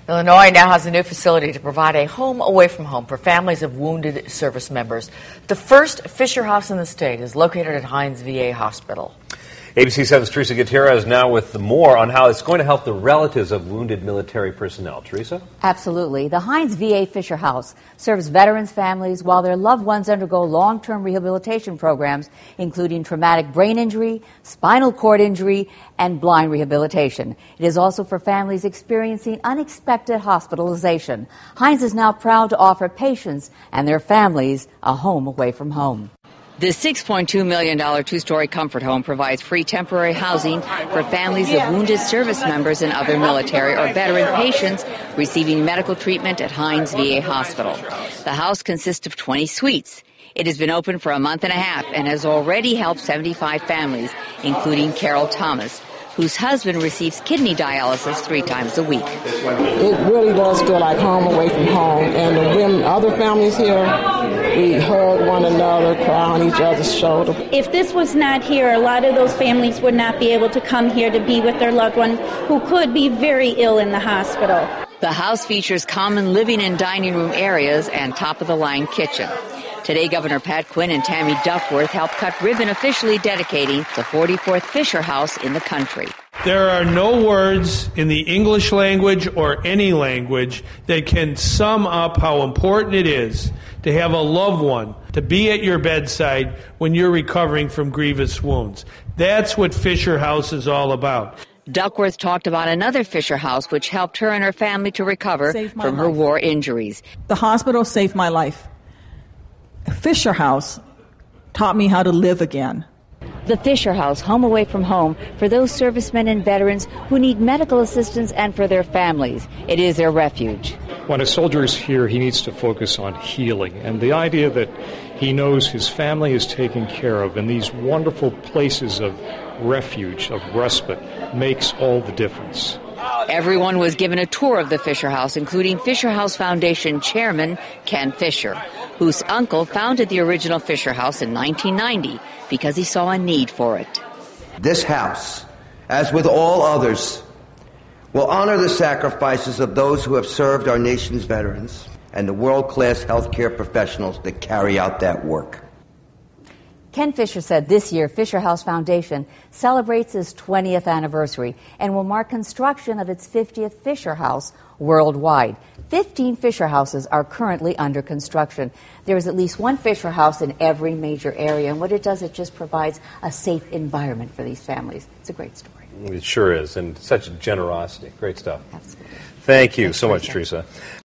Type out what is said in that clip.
Illinois now has a new facility to provide a home away from home for families of wounded service members. The first Fisher House in the state is located at Hines VA Hospital. ABC 7's Teresa Gutierrez now with more on how it's going to help the relatives of wounded military personnel. Teresa? Absolutely. The Hines VA Fisher House serves veterans' families while their loved ones undergo long-term rehabilitation programs, including traumatic brain injury, spinal cord injury, and blind rehabilitation. It is also for families experiencing unexpected hospitalization. Hines is now proud to offer patients and their families a home away from home. This $6.2 million two-story comfort home provides free temporary housing for families of wounded service members and other military or veteran patients receiving medical treatment at Hines VA Hospital. The house consists of 20 suites. It has been open for a month and a half and has already helped 75 families, including Carol Thomas, whose husband receives kidney dialysis 3 times a week. It really does feel like home away from home. And the women, other families here, we hug one another, cry on each other's shoulder. If this was not here, a lot of those families would not be able to come here to be with their loved one who could be very ill in the hospital. The house features common living and dining room areas and top-of-the-line kitchen. Today, Governor Pat Quinn and Tammy Duckworth helped cut ribbon officially dedicating the 44th Fisher House in the country. There are no words in the English language or any language that can sum up how important it is to have a loved one to be at your bedside when you're recovering from grievous wounds. That's what Fisher House is all about. Duckworth talked about another Fisher House which helped her and her family to recover from her war injuries. The hospital saved my life. Fisher House taught me how to live again. The Fisher House, home away from home for those servicemen and veterans who need medical assistance and for their families. It is their refuge. When a soldier is here, he needs to focus on healing. And the idea that he knows his family is taken care of in these wonderful places of refuge, of respite, makes all the difference. Everyone was given a tour of the Fisher House, including Fisher House Foundation Chairman Ken Fisher, whose uncle founded the original Fisher House in 1990 because he saw a need for it. This house, as with all others, will honor the sacrifices of those who have served our nation's veterans and the world-class healthcare professionals that carry out that work. Ken Fisher said this year Fisher House Foundation celebrates its 20th anniversary and will mark construction of its 50th Fisher House worldwide. 15 Fisher Houses are currently under construction. There is at least one Fisher House in every major area, and what it does, it just provides a safe environment for these families. It's a great story. It sure is, and such generosity. Great stuff. Absolutely. Thank you so much, Teresa.